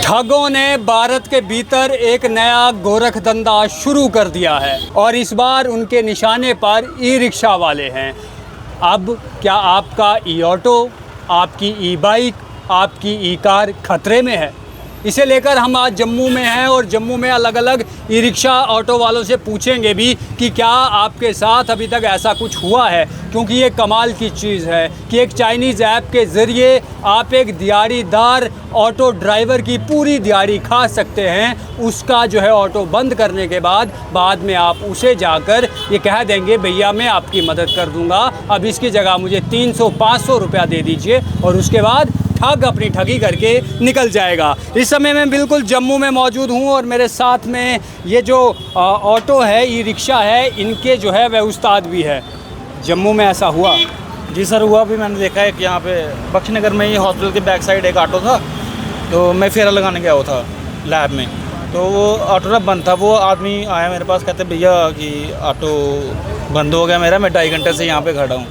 ठगों ने भारत के भीतर एक नया गोरखधंधा शुरू कर दिया है और इस बार उनके निशाने पर ई रिक्शा वाले हैं। अब क्या आपका ई ऑटो, आपकी ई बाइक, आपकी ई कार खतरे में है? इसे लेकर हम आज जम्मू में हैं और जम्मू में अलग अलग ई रिक्शा ऑटो वालों से पूछेंगे भी कि क्या आपके साथ अभी तक ऐसा कुछ हुआ है, क्योंकि ये कमाल की चीज़ है कि एक चाइनीज़ ऐप के ज़रिए आप एक दिहाड़ीदार ऑटो ड्राइवर की पूरी दिहाड़ी खा सकते हैं। उसका जो है ऑटो बंद करने के बाद में आप उसे जाकर ये कह देंगे भैया मैं आपकी मदद कर दूंगा, अब इसकी जगह मुझे 300-500 रुपया दे दीजिए, और उसके बाद ठग अपनी ठगी करके निकल जाएगा। इस समय मैं बिल्कुल जम्मू में मौजूद हूँ और मेरे साथ में ये जो ऑटो है, ई रिक्शा है, इनके जो है वह उस्ताद भी है। जम्मू में ऐसा हुआ? जी सर, हुआ भी। मैंने देखा है कि यहाँ पे बख्शीनगर में ही हॉस्पिटल के बैक साइड एक ऑटो था, तो मैं फेरा लगाने गया हुआ था लैब में, तो वो ऑटो ना बंद था। वो आदमी आया मेरे पास, कहते भैया कि ऑटो बंद हो गया मेरा, मैं 2.5 घंटे से यहाँ पे खड़ा हूँ।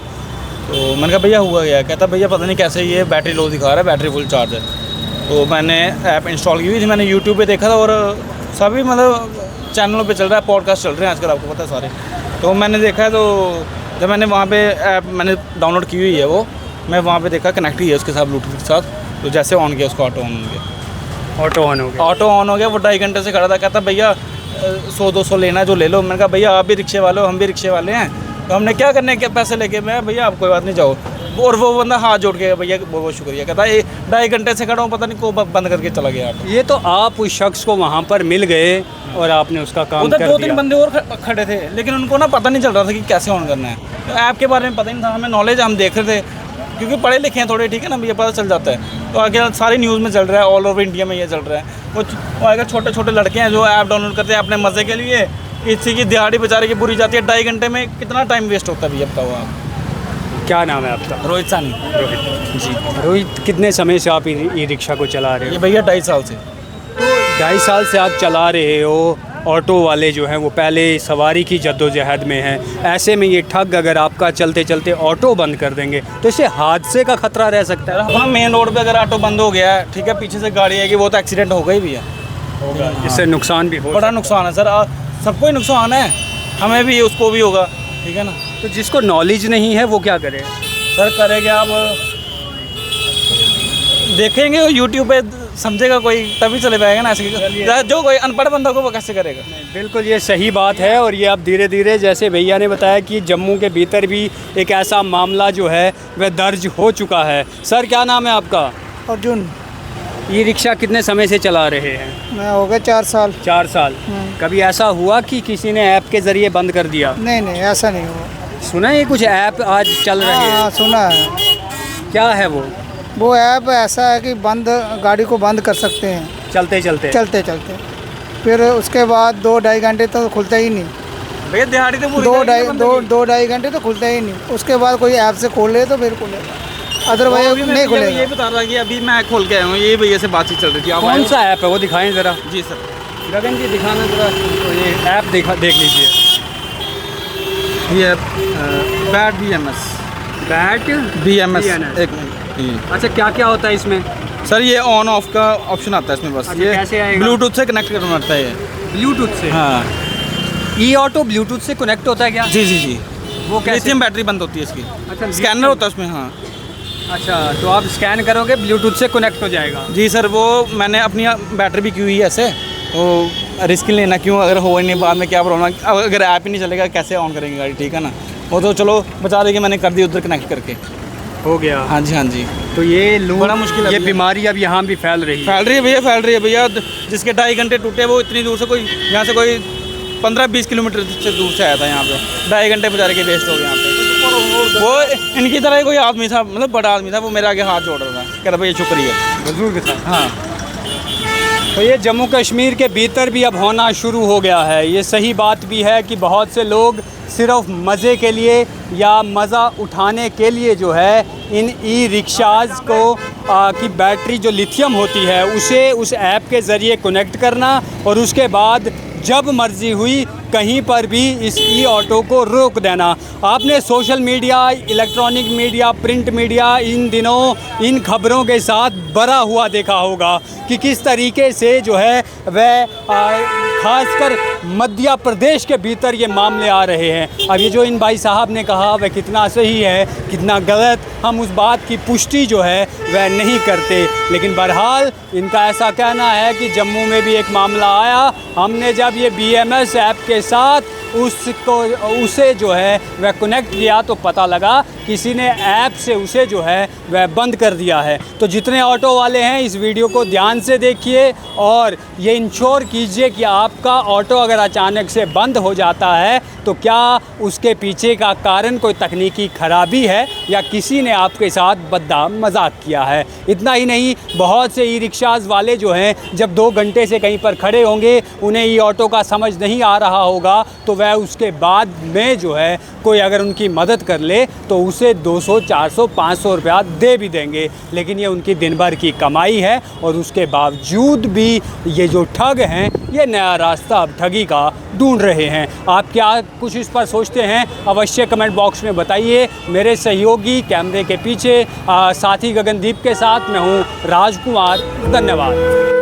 तो मैंने कहा भैया हुआ गया? कहता भैया पता नहीं कैसे ये बैटरी लो दिखा रहा है, बैटरी फुल चार्ज है। तो मैंने ऐप इंस्टॉल की हुई थी, मैंने यूट्यूब पे देखा था और सभी मतलब चैनलों पे चल रहा है, पॉडकास्ट चल रहे हैं आजकल, आपको पता है सारे। तो मैंने देखा है, तो जब मैंने वहाँ पे ऐप मैंने डाउनलोड की हुई है, वो मैं वहाँ पे देखा कनेक्ट ही है उसके साथ ब्लूटूथ के साथ। तो जैसे ऑन किया उसका ऑटो ऑन हो गया। ऑटो ऑन हो गया? ऑटो ऑन हो गया। वो 2.5 घंटे से खड़ा था, कहता भैया 100-200 लेना है जो ले लो। मैंने कहा भैया आप भी रिक्शे वाले हो, हम भी रिक्शे वाले हैं, तो हमने क्या करने के पैसे लेके। मैं भैया आप कोई बात नहीं जाओ। और वो बंदा हाथ जोड़ के भैया बहुत बहुत शुक्रिया कहता है, 2.5 घंटे से खड़ा हूँ, पता नहीं को बंद करके चला गया ऑटो। ये तो आप उस शख्स को वहाँ पर मिल गए और आपने उसका काम कर दिया। 2-3 बंदे और खड़े थे, लेकिन उनको ना पता नहीं चल रहा था कि कैसे ऑन करना है। तो ऐप के बारे में पता नहीं था, हमें नॉलेज, हम देख रहे थे क्योंकि पढ़े लिखे हैं थोड़े, ठीक है ना भैया, पता चल जाता है। तो आगे सारी न्यूज़ में चल रहा है, ऑल ओवर इंडिया में ये चल रहा है। वो आगे छोटे छोटे लड़के हैं जो ऐप डाउनलोड करते हैं अपने मज़े के लिए, इसी की दिहाड़ी बेचारे की बुरी जाती है। 2.5 घंटे में कितना टाइम वेस्ट होता है भैया, बताओ आप। क्या नाम है आपका? रोहित सानी। रोहित जी। रोहित, कितने समय से आप ई रिक्शा को चला रहे हो? ये भैया 2.5 साल से। तो 2.5 साल से आप चला रहे हो। ऑटो वाले जो हैं वो पहले सवारी की जद्दोजहद में हैं, ऐसे में ये ठग अगर आपका चलते चलते ऑटो बंद कर देंगे तो इससे हादसे का खतरा रह सकता है। हाँ, मेन रोड पे अगर ऑटो बंद हो गया है, ठीक है, पीछे से गाड़ी आएगी, वो तो एक्सीडेंट होगा ही भैया, होगा। इससे नुकसान भी हो, बड़ा नुकसान है सर, सबको ही नुकसान है, हमें भी, उसको भी होगा, ठीक है ना। तो जिसको नॉलेज नहीं है वो क्या करे? सर करेंगे आप देखेंगे यूट्यूब पे, समझेगा कोई तभी चले पाएगा ना। ऐसे जो कोई अनपढ़ बंदा को वो कैसे करेगा? बिल्कुल ये सही बात है। और ये अब धीरे धीरे, जैसे भैया ने बताया कि जम्मू के भीतर भी एक ऐसा मामला जो है वह दर्ज हो चुका है। सर क्या नाम है आपका? अर्जुन। ई रिक्शा कितने समय से चला रहे हैं? मैं हो गया 4 साल। 4 साल। कभी ऐसा हुआ कि किसी ने ऐप के ज़रिए बंद कर दिया? नहीं, ऐसा नहीं हुआ। सुना है कुछ ऐप आज चल रहे हैं? हाँ, सुना है। क्या है वो ऐप ऐसा है कि गाड़ी को बंद कर सकते हैं चलते चलते, फिर उसके बाद 2-2.5 घंटे तो खुलता ही नहीं। भैया दिहाड़ी तो 2-2.5 घंटे तो खुलता ही नहीं। उसके बाद कोई ऐप से खोल ले तो फिर खुलेगा, अदरवाइज नहीं खुलेगा। ये बता रहा कि अभी मैं खोल के आया हूँ, ये भैया से बातचीत चल रही थी। कौन सा ऐप है वो दिखाएं ज़रा? जी सर। गगन जी दिखाना ज़रा, तो ये ऐप देख लीजिए। ये बैट BMS एक मिनट। अच्छा, क्या क्या होता है इसमें? सर ये ऑन ऑफ का ऑप्शन आता है इसमें, बस अच्छा, ये कैसे आएगा? ब्लूटूथ से कनेक्ट करना पड़ता है ये। ब्लूटूथ से? हाँ। ई ऑटो ब्लूटूथ से कनेक्ट होता है क्या? जी। वो कैसे? लिथियम बैटरी बंद होती है इसकी। अच्छा, स्कैनर होता है उसमें। हाँ। अच्छा, तो आप स्कैन करोगे ब्लूटूथ से कनेक्ट हो जाएगा? जी सर, वो मैंने अपनी बैटरी भी की हुई है ऐसे, तो रिस्क लेना क्यों, अगर हो ही नहीं बाद में क्या प्रॉब्लम, अगर ऐप ही नहीं चलेगा कैसे ऑन करेंगे गाड़ी, ठीक है ना। वो तो चलो बचा रही कि मैंने कर दी उधर कनेक्ट करके, हो गया। हाँ जी। तो ये लोग, बड़ा मुश्किल है, ये बीमारी अब यहाँ भी फैल रही है भैया। जिसके 2.5 घंटे टूटे, वो इतनी दूर से, कोई यहाँ से कोई 15-20 किलोमीटर से दूर से आया था यहाँ पे, 2.5 घंटे बेचारे के वेस्ट हो गए यहाँ पे। वो इनकी तरह कोई आदमी था, मतलब बड़ा आदमी था, वो मेरे आगे हाथ जोड़ रहा था, कह रहा भैया शुक्रिया, बुजुर्ग था। हाँ। तो ये जम्मू कश्मीर के भीतर भी अब होना शुरू हो गया है। ये सही बात भी है कि बहुत से लोग सिर्फ मज़े के लिए या मज़ा उठाने के लिए जो है इन ई रिक्शाज़ को की बैटरी जो लिथियम होती है उसे उस ऐप के ज़रिए कनेक्ट करना और उसके बाद जब मर्ज़ी हुई कहीं पर भी इस ई ऑटो को रोक देना। आपने social media, electronic media, print media इन दिनों इन खबरों के साथ भरा हुआ देखा होगा कि किस तरीके से जो है वह खासकर मध्य प्रदेश के भीतर ये मामले आ रहे हैं। अब ये जो इन भाई साहब ने कहा वह कितना सही है, कितना गलत, हम उस बात की पुष्टि जो है वह नहीं करते, लेकिन बहरहाल इनका ऐसा कहना है कि जम्मू में भी एक मामला आया, हमने जब ये BMS ऐप के साथ उसे जो है वह कनेक्ट किया तो पता लगा किसी ने ऐप से उसे जो है वह बंद कर दिया है। तो जितने ऑटो वाले हैं इस वीडियो को ध्यान से देखिए और ये इंश्योर कीजिए कि आपका ऑटो अगर अचानक से बंद हो जाता है तो क्या उसके पीछे का कारण कोई तकनीकी खराबी है या किसी ने आपके साथ बददाम मजाक किया है। इतना ही नहीं, बहुत से ई रिक्शाज़ वाले जो हैं जब 2 घंटे से कहीं पर खड़े होंगे, उन्हें ई ऑटो का समझ नहीं आ रहा होगा तो वह उसके बाद में जो है कोई अगर उनकी मदद कर ले तो उसे 200, 400, 500 रुपया दे भी देंगे, लेकिन ये उनकी दिन भर की कमाई है और उसके बावजूद भी ये जो ठग हैं ये नया रास्ता अब ठगी का ढूंढ रहे हैं। आप क्या कुछ इस पर सोचते हैं अवश्य कमेंट बॉक्स में बताइए। मेरे सहयोगी कैमरे के पीछे साथी गगनदीप के साथ मैं हूँ राजकुमार। धन्यवाद।